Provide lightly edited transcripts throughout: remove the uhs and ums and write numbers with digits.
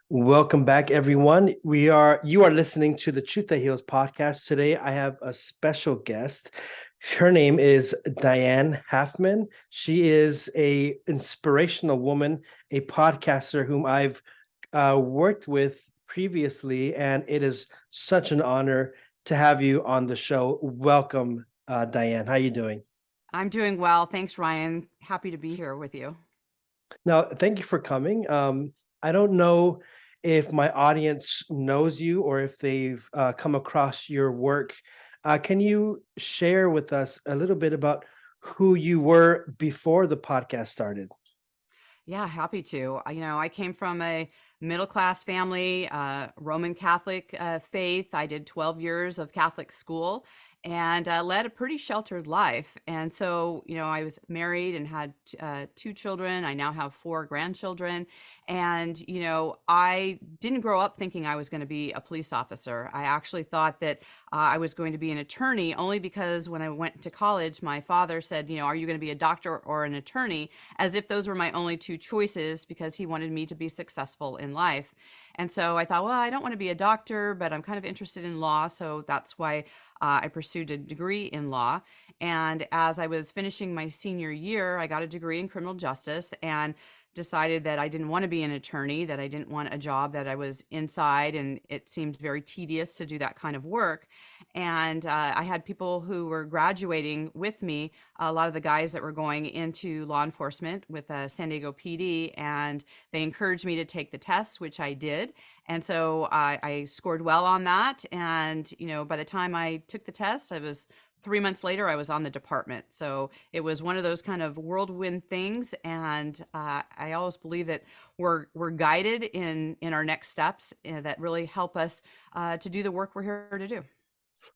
Welcome back, everyone. You are listening to the Truth That Heals podcast. Today, I have a special guest. Her name is Diane Halfman. She is a inspirational woman, a podcaster whom I've worked with previously, and it is such an honor to have you on the show. Welcome, Diane. How you doing? I'm doing well. Thanks, Ryan. Happy to be here with you. Now, thank you for coming. I don't know if my audience knows you or if they've come across your work. Can you share with us a little bit about who you were before the podcast started? Yeah, happy to. I came from a middle class family, Roman Catholic faith. I did 12 years of Catholic school and led a pretty sheltered life. And so, I was married and had two children. I now have four grandchildren. And, I didn't grow up thinking I was going to be a police officer. I actually thought that I was going to be an attorney only because when I went to college, my father said, are you going to be a doctor or an attorney? As if those were my only two choices because he wanted me to be successful in life. And so I thought, well, I don't want to be a doctor, but I'm kind of interested in law. So that's why I pursued a degree in law. And as I was finishing my senior year, I got a degree in criminal justice and decided that I didn't want to be an attorney, that I didn't want a job that I was inside and it seemed very tedious to do that kind of work. And I had people who were graduating with me, a lot of the guys that were going into law enforcement with San Diego PD, and they encouraged me to take the test, which I did. And so I scored well on that. And, by the time I took the test, I was 3 months later, I was on the department. So it was one of those kind of whirlwind things. And I always believe that we're guided in our next steps that really help us to do the work we're here to do.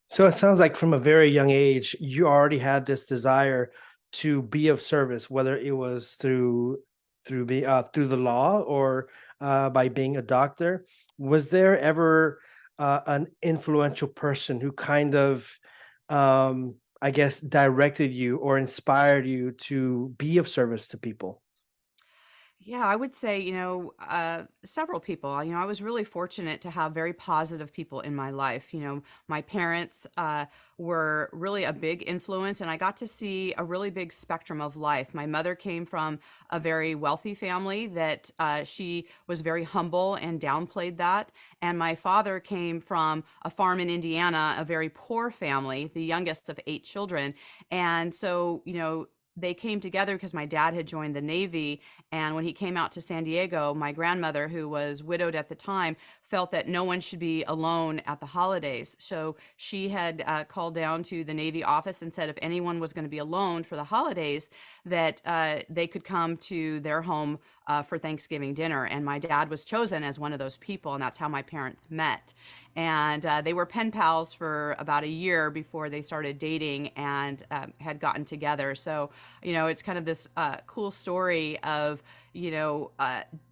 So it sounds like from a very young age, you already had this desire to be of service, whether it was through the law or by being a doctor. Was there ever an influential person who kind of, I guess, directed you or inspired you to be of service to people? Yeah, I would say, several people. I was really fortunate to have very positive people in my life. My parents were really a big influence, and I got to see a really big spectrum of life. My mother came from a very wealthy family that she was very humble and downplayed that. And my father came from a farm in Indiana, a very poor family, the youngest of eight children. And so, they came together because my dad had joined the Navy. And when he came out to San Diego, my grandmother, who was widowed at the time, felt that no one should be alone at the holidays. So she had called down to the Navy office and said if anyone was going to be alone for the holidays, that they could come to their home for Thanksgiving dinner. And my dad was chosen as one of those people, and that's how my parents met. And they were pen pals for about a year before they started dating and had gotten together. So, it's kind of this cool story of,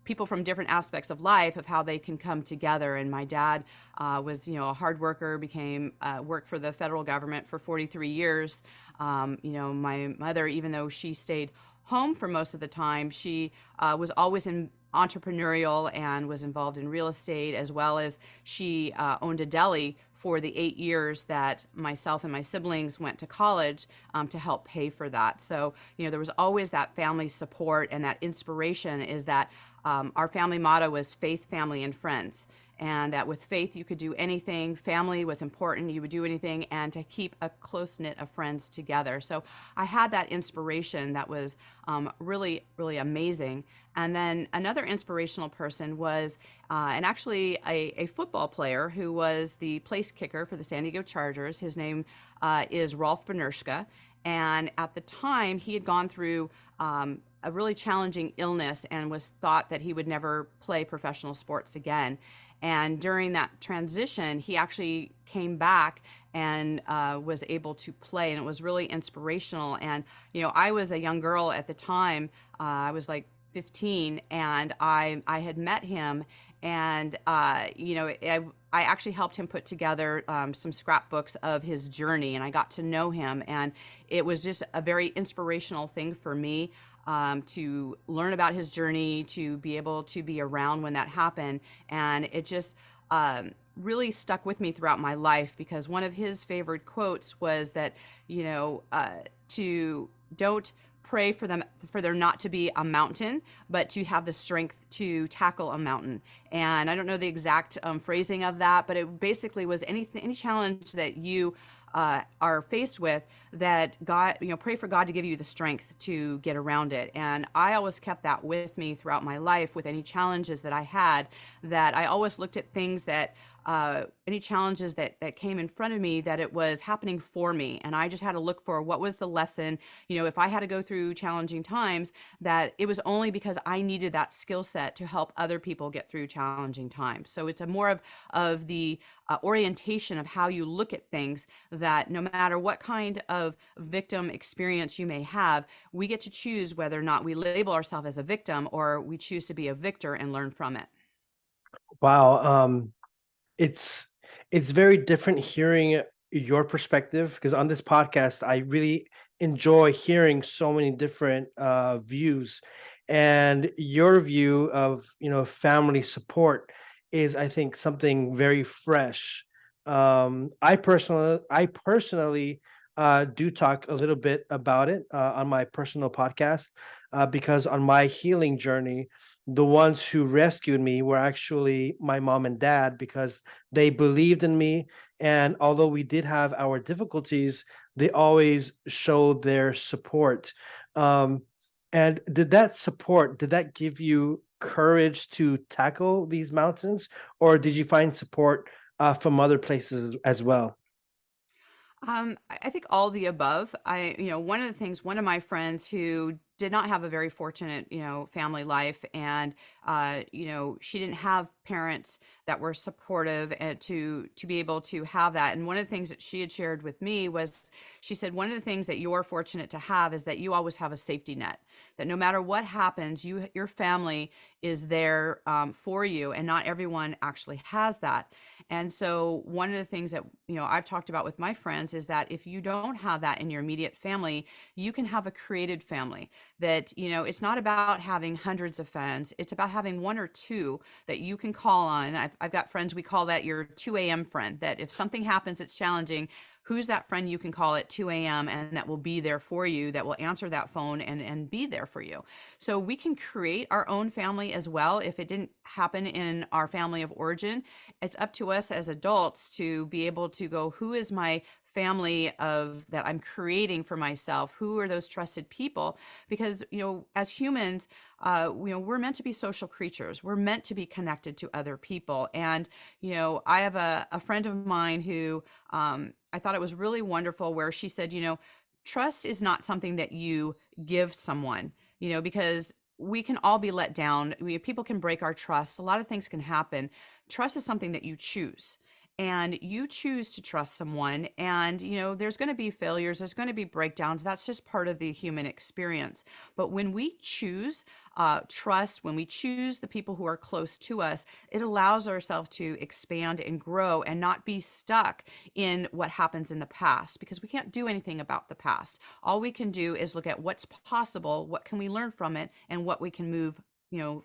people from different aspects of life of how they can come together. And my dad was, a hard worker, became worked for the federal government for 43 years. My mother, even though she stayed home for most of the time, she was always in entrepreneurial and was involved in real estate, as well as she owned a deli for the 8 years that myself and my siblings went to college to help pay for that. So, there was always that family support, and that inspiration is that our family motto was faith, family, and friends. And that with faith, you could do anything. Family was important. You would do anything, and to keep a close knit of friends together. So I had that inspiration that was really, really amazing. And then another inspirational person was, and actually a football player who was the place kicker for the San Diego Chargers. His name is Rolf Benershka. And at the time, he had gone through a really challenging illness and was thought that he would never play professional sports again. And during that transition, he actually came back and was able to play, and it was really inspirational. And I was a young girl at the time. I was like 15, and I had met him, and I actually helped him put together some scrapbooks of his journey, and I got to know him, and it was just a very inspirational thing for me to learn about his journey, to be able to be around when that happened, and it just really stuck with me throughout my life because one of his favorite quotes was that, to don't pray for them for there not to be a mountain, but to have the strength to tackle a mountain. And I don't know the exact phrasing of that, but it basically was any challenge that you are faced with, that God, pray for God to give you the strength to get around it. And I always kept that with me throughout my life with any challenges that I had, that I always looked at things that any challenges that came in front of me, that it was happening for me. And I just had to look for what was the lesson. If I had to go through challenging times, that it was only because I needed that skill set to help other people get through challenging times. So it's a more of the orientation of how you look at things, that no matter what kind of victim experience you may have, we get to choose whether or not we label ourselves as a victim or we choose to be a victor and learn from it. Wow. It's it's very different hearing your perspective, because on this podcast I really enjoy hearing so many different views, and your view of family support is, I think, something very fresh. I personally do talk a little bit about it on my personal podcast, because on my healing journey, the ones who rescued me were actually my mom and dad, because they believed in me. And although we did have our difficulties, they always showed their support. Um, and did that give you courage to tackle these mountains, or did you find support from other places as well? I think all the above. One of the things, one of my friends who did not have a very fortunate, family life, and she didn't have parents that were supportive, and to be able to have that. And one of the things that she had shared with me was, she said, one of the things that you're fortunate to have is that you always have a safety net. That no matter what happens, your family is there for you, and not everyone actually has that. And so one of the things that, I've talked about with my friends is that if you don't have that in your immediate family, you can have a created family. That, it's not about having hundreds of friends. It's about having one or two that you can call on. I've got friends, we call that your 2 a.m. friend, that if something happens that's challenging, who's that friend you can call at 2 a.m. and that will be there for you, that will answer that phone and be there for you. So we can create our own family as well. If it didn't happen in our family of origin, it's up to us as adults to be able to go, who is my family of that I'm creating for myself? Who are those trusted people? Because, as humans, we're meant to be social creatures. We're meant to be connected to other people. And, I have a friend of mine who I thought it was really wonderful, where she said, trust is not something that you give someone, because we can all be let down. People can break our trust. A lot of things can happen. Trust is something that you choose. And you choose to trust someone, and there's going to be failures, there's going to be breakdowns. That's just part of the human experience. But when we choose trust, when we choose the people who are close to us, it allows ourselves to expand and grow and not be stuck in what happens in the past, because we can't do anything about the past. All we can do is look at what's possible, what can we learn from it, and what we can move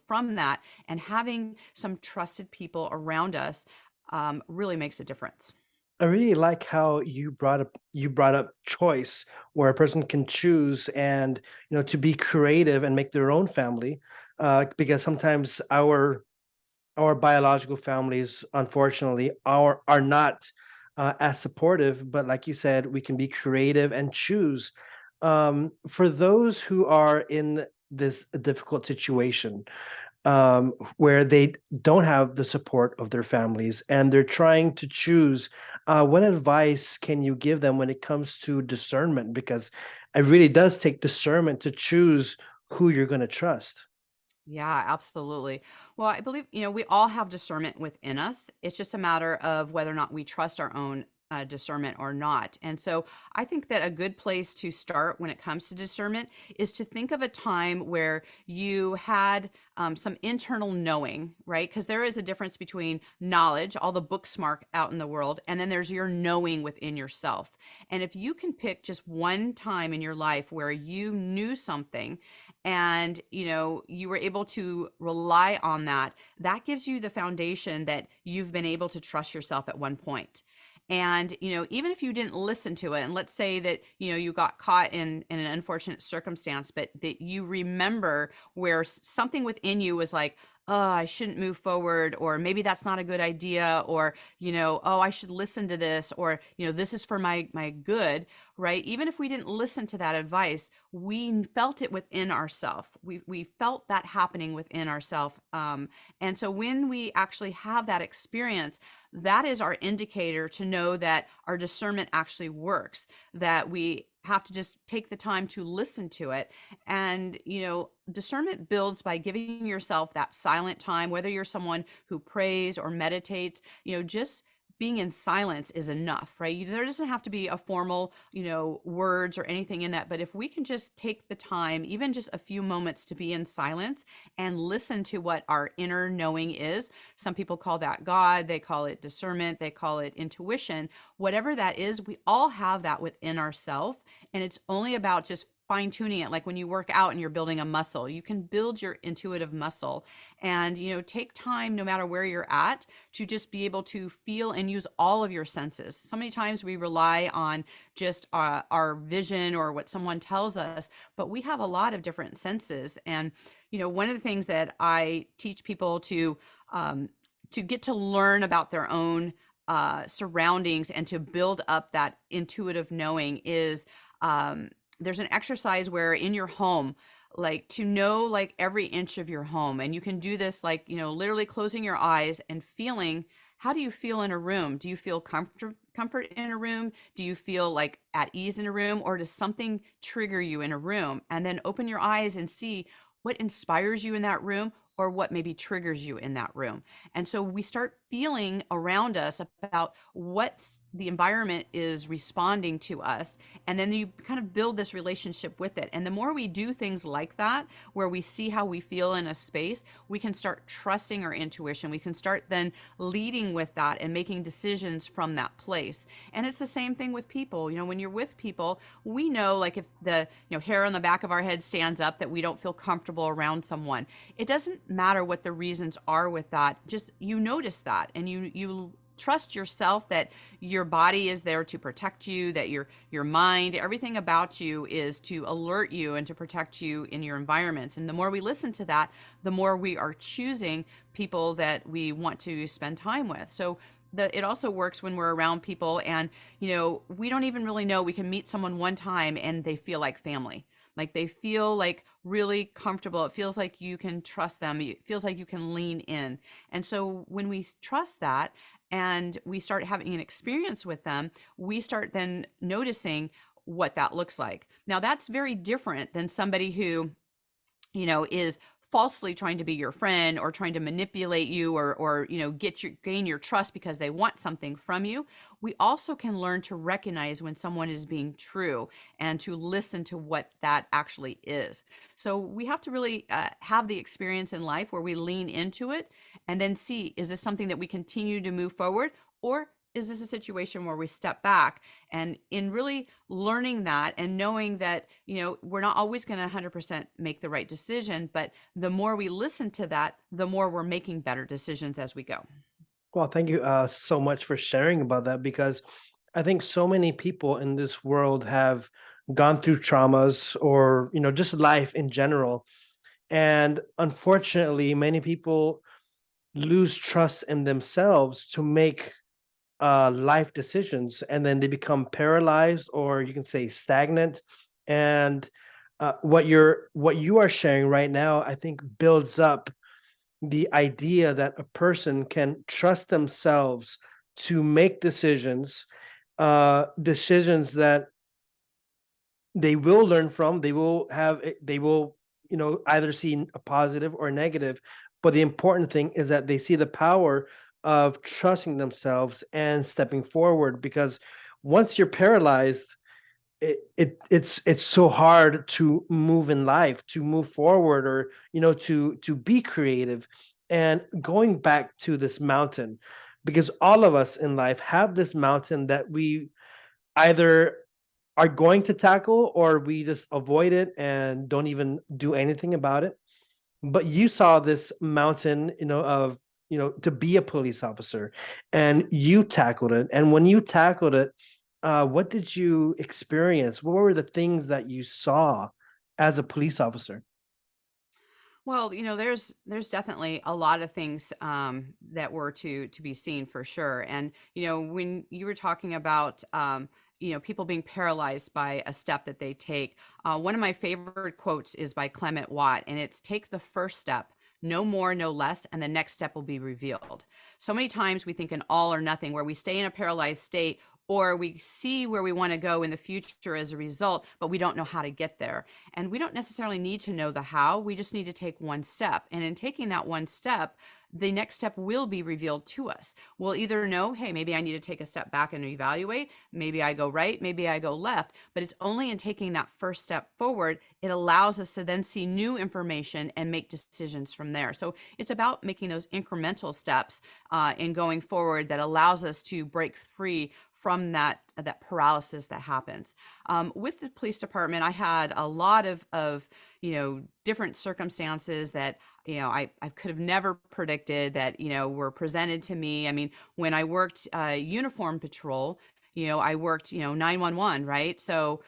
from that. And having some trusted people around us really makes a difference. I really like how you brought up choice, where a person can choose, and to be creative and make their own family, because sometimes our biological families, unfortunately, are not as supportive. But like you said, we can be creative and choose. For those who are in this difficult situation, where they don't have the support of their families and they're trying to choose, what advice can you give them when it comes to discernment? Because it really does take discernment to choose who you're going to trust. Yeah, absolutely. Well, I believe, we all have discernment within us. It's just a matter of whether or not we trust our own discernment or not. And so I think that a good place to start when it comes to discernment is to think of a time where you had some internal knowing, right? Because there is a difference between knowledge, all the book smart out in the world, and then there's your knowing within yourself. And if you can pick just one time in your life where you knew something and you were able to rely on that, that gives you the foundation that you've been able to trust yourself at one point. And even if you didn't listen to it, and let's say that you got caught in an unfortunate circumstance, but that you remember where something within you was like, oh, I shouldn't move forward, or maybe that's not a good idea, or oh, I should listen to this, or this is for my good, right? Even if we didn't listen to that advice, we felt it within ourselves. We felt that happening within ourselves. And so when we actually have that experience, that is our indicator to know that our discernment actually works, that we have to just take the time to listen to it. And, discernment builds by giving yourself that silent time, whether you're someone who prays or meditates, just being in silence is enough, right? There doesn't have to be a formal, words or anything in that. But if we can just take the time, even just a few moments to be in silence and listen to what our inner knowing is, some people call that God, they call it discernment, they call it intuition, whatever that is, we all have that within ourselves. And it's only about just fine tuning it. Like when you work out and you're building a muscle, you can build your intuitive muscle, and take time, no matter where you're at, to just be able to feel and use all of your senses. So many times we rely on just our vision or what someone tells us, but we have a lot of different senses. And one of the things that I teach people to get to learn about their own surroundings and to build up that intuitive knowing is there's an exercise where in your home, like to know like every inch of your home, and you can do this like literally closing your eyes and feeling, how do you feel in a room? Do you feel comfort in a room? Do you feel like at ease in a room, or does something trigger you in a room? And then open your eyes and see what inspires you in that room, or what maybe triggers you in that room. And so we start feeling around us about what the environment is responding to us. And then you kind of build this relationship with it. And the more we do things like that, where we see how we feel in a space, we can start trusting our intuition. We can start then leading with that and making decisions from that place. And it's the same thing with people. When you're with people, we know like if the hair on the back of our head stands up, that we don't feel comfortable around someone. It doesn't matter what the reasons are with that. Just notice that, and you trust yourself that your body is there to protect you, that your mind, everything about you is to alert you and to protect you in your environment. And the more we listen to that, the more we are choosing people that we want to spend time with. So it also works when we're around people and we don't even really know, we can meet someone one time and they feel like family. Like they feel like really comfortable. It feels like you can trust them. It feels like you can lean in. And so when we trust that and we start having an experience with them, we start then noticing what that looks like. Now that's very different than somebody who, is falsely trying to be your friend or trying to manipulate you or gain your trust because they want something from you. We also can learn to recognize when someone is being true and to listen to what that actually is. So we have to really have the experience in life where we lean into it and then see, is this something that we continue to move forward, or is this a situation where we step back? And in really learning that and knowing that, we're not always going to 100% make the right decision, but the more we listen to that, the more we're making better decisions as we go. Well, thank you so much for sharing about that, because I think so many people in this world have gone through traumas or, just life in general. And unfortunately, many people lose trust in themselves to make life decisions, and then they become paralyzed, or you can say stagnant. And what you are sharing right now, I think, builds up the idea that a person can trust themselves to make decisions that they will learn from, they will either see a positive or negative. But the important thing is that they see the power of trusting themselves and stepping forward, because once you're paralyzed, it's so hard to move in life, to move forward, or to be creative. And going back to this mountain, because all of us in life have this mountain that we either are going to tackle, or we just avoid it and don't even do anything about it. But you saw this mountain, of to be a police officer, and you tackled it. And when you tackled it, what did you experience? What were the things that you saw as a police officer? Well, there's definitely a lot of things that were to be seen for sure. And when you were talking about people being paralyzed by a step that they take, one of my favorite quotes is by Clement Watt, and it's "Take the first step, no more, no less, and the next step will be revealed." So many times we think in all or nothing, where we stay in a paralyzed state, or we see where we want to go in the future as a result, but we don't know how to get there. And we don't necessarily need to know the how, we just need to take one step. And in taking that one step, the next step will be revealed to us. We'll either know, hey, maybe I need to take a step back and evaluate. Maybe I go right, maybe I go left. But it's only in taking that first step forward, it allows us to then see new information and make decisions from there. So it's about making those incremental steps in going forward that allows us to break free from that paralysis that happens. With the police department, I had a lot of different circumstances that I could have never predicted that were presented to me. I mean, when I worked uniform patrol, I worked 911, right? So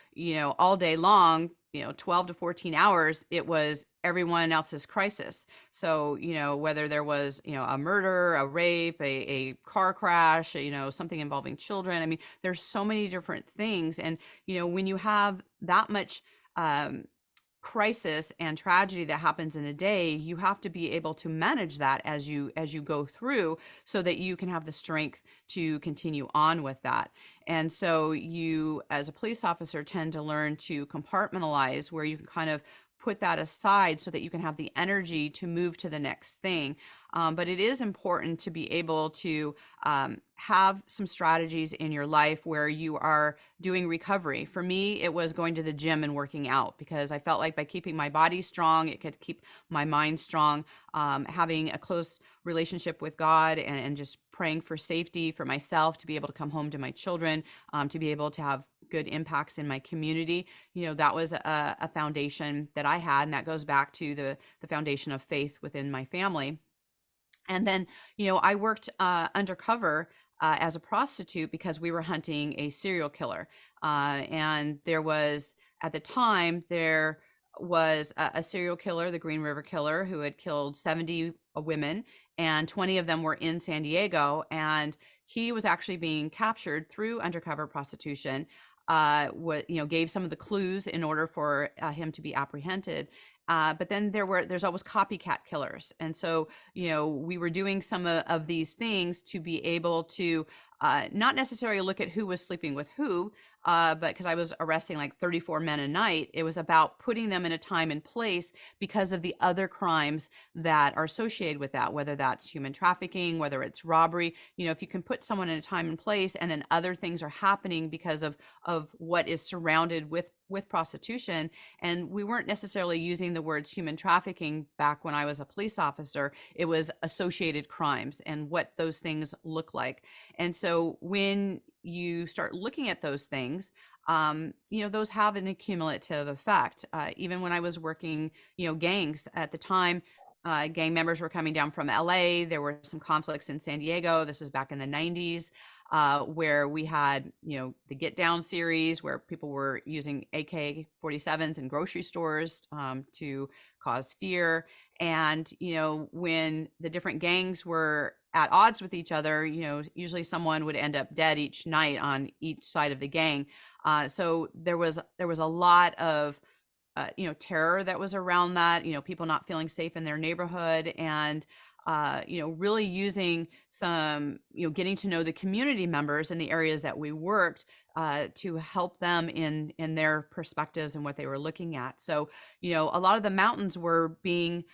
all day long, 12 to 14 hours, it was everyone else's crisis. So, whether there was, a murder, a rape, a car crash, something involving children. I mean, there's so many different things. And, when you have that much crisis and tragedy that happens in a day, you have to be able to manage that as you go through, so that you can have the strength to continue on with that. And so you, as a police officer, tend to learn to compartmentalize, where you can kind of put that aside so that you can have the energy to move to the next thing. But it is important to be able to have some strategies in your life where you are doing recovery. For me, it was going to the gym and working out, because I felt like by keeping my body strong, it could keep my mind strong. Having a close relationship with God, and just praying for safety for myself, to be able to come home to my children, to be able to have good impacts in my community. That was a foundation that I had, and that goes back to the foundation of faith within my family. And then, I worked undercover as a prostitute, because we were hunting a serial killer. And there was, at the time, there was a serial killer, the Green River Killer, who had killed 70 women, and 20 of them were in San Diego. And he was actually being captured through undercover prostitution. Gave some of the clues in order for him to be apprehended. But then there's always copycat killers. And so, we were doing some of these things to be able to not necessarily look at who was sleeping with who, but because I was arresting like 34 men a night, it was about putting them in a time and place because of the other crimes that are associated with that, whether that's human trafficking, whether it's robbery. If you can put someone in a time and place, and then other things are happening because of what is surrounded with prostitution. And we weren't necessarily using the words human trafficking back when I was a police officer. It was associated crimes and what those things look like. And so when you start looking at those things, those have an accumulative effect. Even when I was working, gangs at the time, gang members were coming down from LA. There were some conflicts in San Diego. This was back in the 90s, where we had, the Get Down series, where people were using AK-47s in grocery stores to cause fear. And, when the different gangs were at odds with each other, usually someone would end up dead each night on each side of the gang. So there was a lot of terror that was around that, people not feeling safe in their neighborhood, and really using some, getting to know the community members in the areas that we worked to help them in their perspectives and what they were looking at. So, a lot of the mountains were being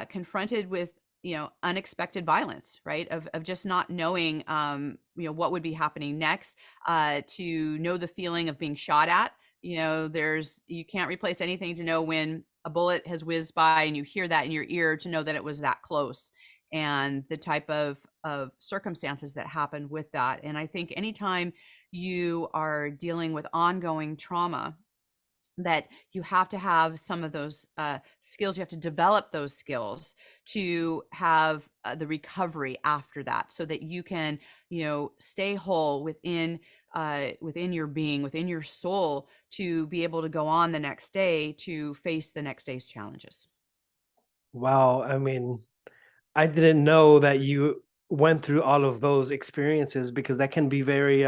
confronted with unexpected violence, right? Of just not knowing, what would be happening next, to know the feeling of being shot at. You can't replace anything to know when a bullet has whizzed by and you hear that in your ear, to know that it was that close, and the type of circumstances that happen with that. And I think anytime you are dealing with ongoing trauma, that you have to have some of those skills. You have to develop those skills to have the recovery after that, so that you can, stay whole within your being, within your soul, to be able to go on the next day to face the next day's challenges. Wow. I mean, I didn't know that you went through all of those experiences, because that can be very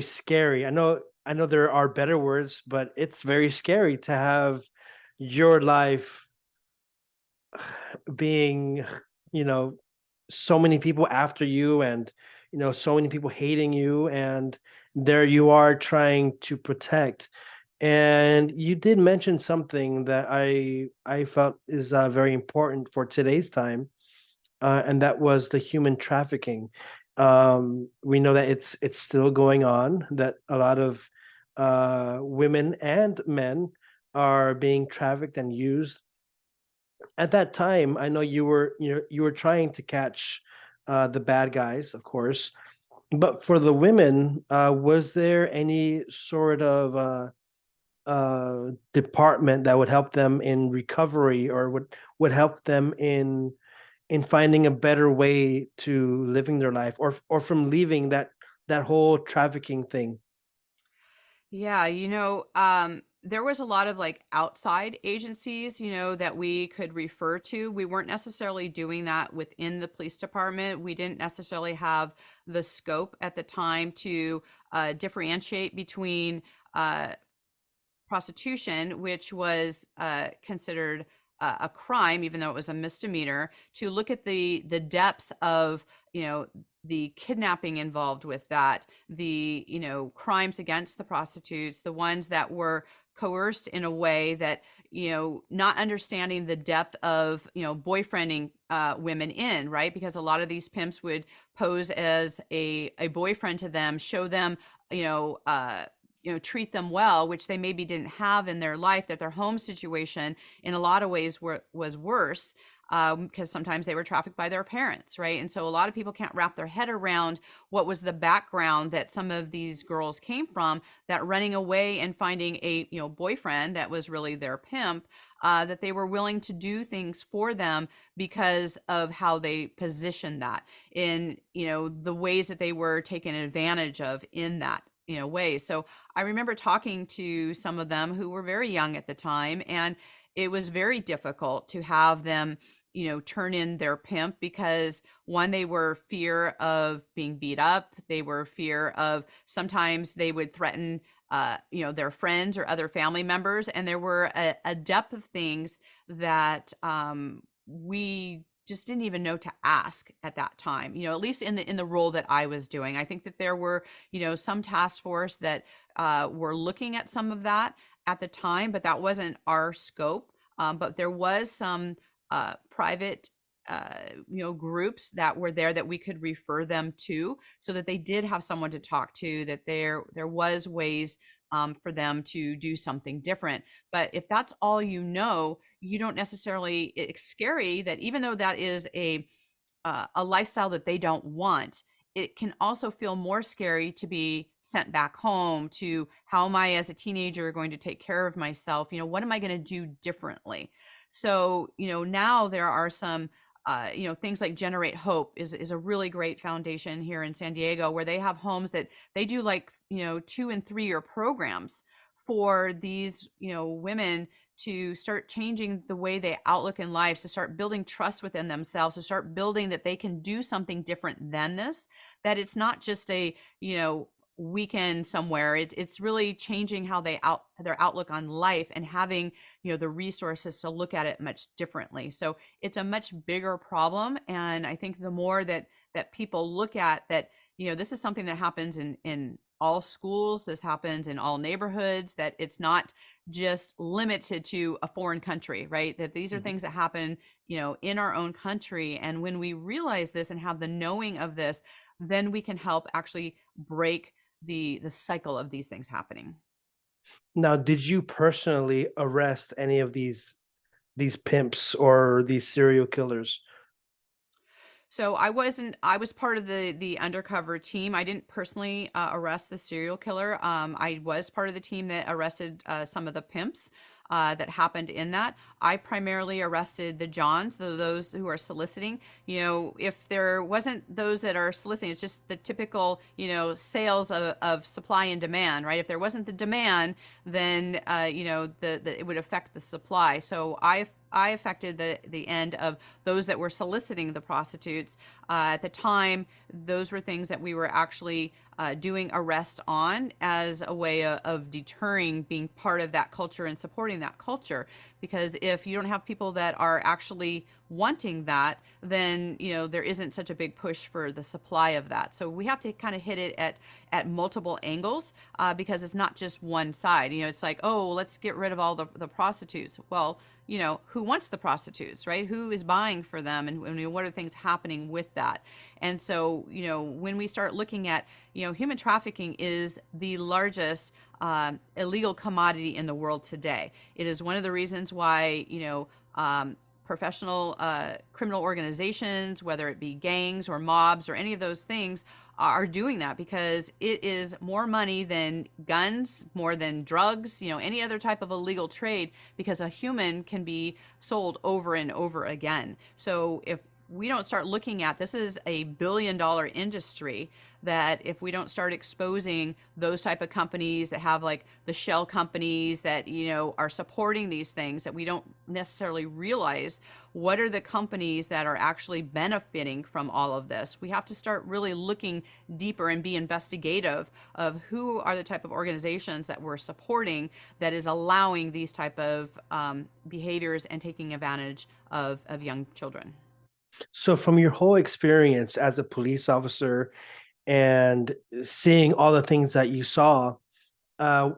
scary. I know there are better words, but it's very scary to have your life being, you know, so many people after you, and so many people hating you, and there you are trying to protect. And you did mention something that I felt is very important for today's time, and that was the human trafficking. We know that it's still going on, that a lot of women and men are being trafficked and used. At that time, I know you were trying to catch the bad guys, of course, but for the women, was there any sort of department that would help them in recovery, or would help them in finding a better way to living their life, or from leaving that whole trafficking thing? Yeah, there was a lot of like outside agencies, that we could refer to. We weren't necessarily doing that within the police department. We didn't necessarily have the scope at the time to differentiate between uh, prostitution, which was considered a crime, even though it was a misdemeanor, to look at the depths of, the kidnapping involved with that, the, crimes against the prostitutes, the ones that were coerced in a way that, not understanding the depth of, boyfriending women in, right? Because a lot of these pimps would pose as a boyfriend to them, show them, you know, uh, treat them well, which they maybe didn't have in their life, that their home situation in a lot of ways was worse, because sometimes they were trafficked by their parents, right? And so a lot of people can't wrap their head around what was the background that some of these girls came from, that running away and finding a boyfriend that was really their pimp, that they were willing to do things for them because of how they positioned that, in the ways that they were taken advantage of in that ways. So I remember talking to some of them who were very young at the time, and it was very difficult to have them turn in their pimp, because one, they were fear of being beat up, they were fear of, sometimes they would threaten their friends or other family members, and there were a depth of things that we just didn't even know to ask at that time, at least in the role that I was doing. I think that there were some task force that were looking at some of that at the time, but that wasn't our scope. But there was some private groups that were there that we could refer them to, so that they did have someone to talk to, that there was ways for them to do something different. But if that's all you don't necessarily, it's scary that even though that is a lifestyle that they don't want, it can also feel more scary to be sent back home to, how am I as a teenager going to take care of myself? What am I going to do differently? So, now there are some, things like Generate Hope is a really great foundation here in San Diego, where they have homes that they do like, 2 and 3 year programs for these, women, to start changing the way they outlook in life, to start building trust within themselves, to start building that they can do something different than this, that it's not just a, weekend somewhere. It's really changing how their outlook on life, and having, the resources to look at it much differently. So it's a much bigger problem. And I think the more that people look at that, this is something that happens in all schools, this happens in all neighborhoods, that it's not just limited to a foreign country, right? That these are Mhm. things that happen, in our own country. And when we realize this and have the knowing of this, then we can help actually break the cycle of these things happening. Now, did you personally arrest any of these pimps or these serial killers? So I was part of the undercover team. I didn't personally arrest the serial killer. I was part of the team that arrested some of the pimps that happened in that. I primarily arrested the Johns, those who are soliciting. If there wasn't those that are soliciting, it's just the typical, sales of supply and demand, right? If there wasn't the demand, then it would affect the supply. So I affected the end of those that were soliciting the prostitutes. At the time, those were things that we were actually doing arrest on as a way of deterring being part of that culture and supporting that culture. Because if you don't have people that are actually wanting that, then there isn't such a big push for the supply of that. So we have to kind of hit it at multiple angles, because it's not just one side. It's like, oh, let's get rid of all the prostitutes. Well, who wants the prostitutes, right? Who is buying for them, and what are things happening with that? And so, when we start looking at, human trafficking is the largest illegal commodity in the world today. It is one of the reasons why, professional criminal organizations, whether it be gangs or mobs or any of those things, are doing that, because it is more money than guns, more than drugs, any other type of illegal trade, because a human can be sold over and over again. So if we don't start looking at this is a billion-dollar industry, that if we don't start exposing those type of companies that have, like, the shell companies that are supporting these things, that we don't necessarily realize what are the companies that are actually benefiting from all of this. We have to start really looking deeper and be investigative of who are the type of organizations that we're supporting that is allowing these type of behaviors and taking advantage of young children. So, from your whole experience as a police officer and seeing all the things that you saw, uh,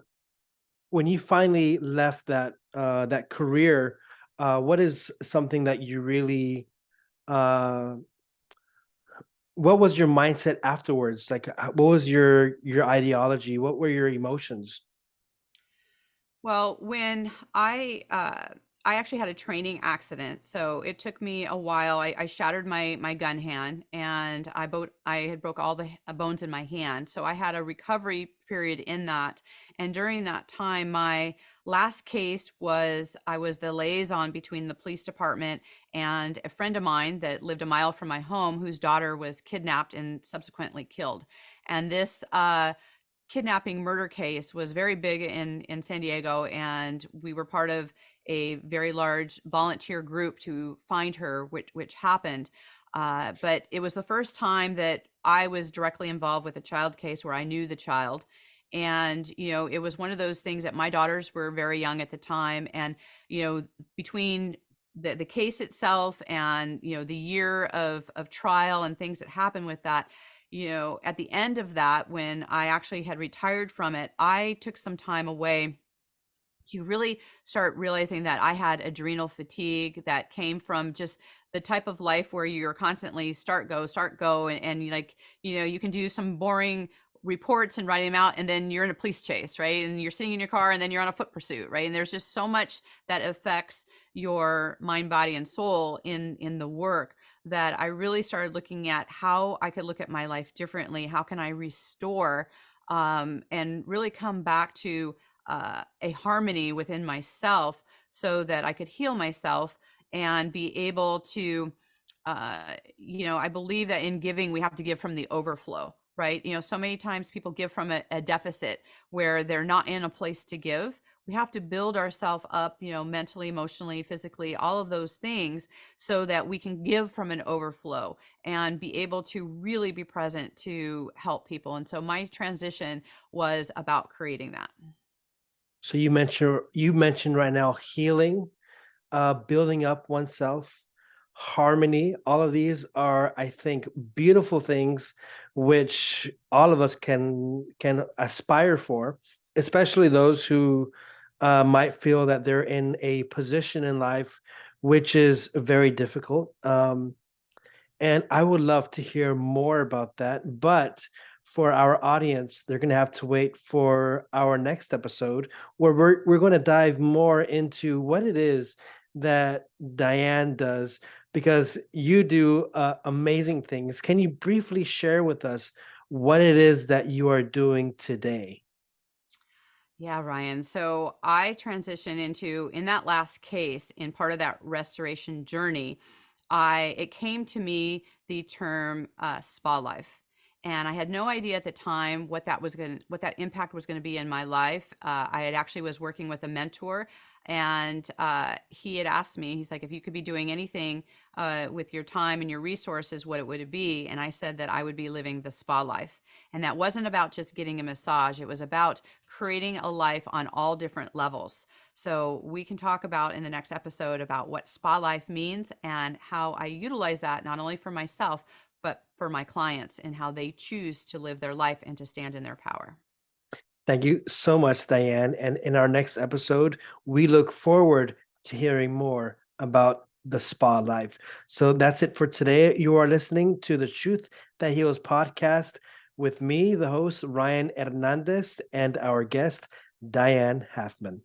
when you finally left that career, what is something that you really uh, what was your mindset afterwards? Like, what was your ideology? What were your emotions? Well, when I actually had a training accident, so it took me a while. I shattered my gun hand, and I had broke all the bones in my hand. So I had a recovery period in that, and during that time, my last case was I was the liaison between the police department and a friend of mine that lived a mile from my home, whose daughter was kidnapped and subsequently killed. And this kidnapping murder case was very big in San Diego, and we were part of a very large volunteer group to find her, which happened. But it was the first time that I was directly involved with a child case where I knew the child. And, it was one of those things that my daughters were very young at the time. And, between the case itself and, the year of trial and things that happened with that, at the end of that, when I actually had retired from it, I took some time away to really start realizing that I had adrenal fatigue that came from just the type of life where you're constantly start go, and you, like, you can do some boring reports and write them out, and then you're in a police chase, right? And you're sitting in your car, and then you're on a foot pursuit, right? And there's just so much that affects your mind, body, and soul in the work, that I really started looking at how I could look at my life differently. How can I restore and really come back to a harmony within myself, so that I could heal myself and be able to, I believe that in giving, we have to give from the overflow, right? So many times people give from a deficit where they're not in a place to give. We have to build ourselves up, mentally, emotionally, physically, all of those things, so that we can give from an overflow and be able to really be present to help people. And so my transition was about creating that. So you mentioned right now healing, building up oneself, harmony. All of these are, I think, beautiful things which all of us can aspire for, especially those who might feel that they're in a position in life which is very difficult. And I would love to hear more about that. But for our audience, they're going to have to wait for our next episode where we're going to dive more into what it is that Diane does, because you do amazing things. Can you briefly share with us what it is that you are doing today? Yeah, Ryan. So I transitioned into, in that last case, in part of that restoration journey, it came to me the term spa life. And I had no idea at the time what that impact was going to be in my life. I had actually was working with a mentor, and he had asked me, he's like, if you could be doing anything with your time and your resources, what it would be? And I said that I would be living the spa life. And that wasn't about just getting a massage. It was about creating a life on all different levels. So we can talk about in the next episode about what spa life means and how I utilize that not only for myself, but for my clients and how they choose to live their life and to stand in their power. Thank you so much, Diane. And in our next episode, we look forward to hearing more about the spa life. So that's it for today. You are listening to the Truth That Heals podcast with me, the host, Ryan Hernandez, and our guest, Diane Halfman.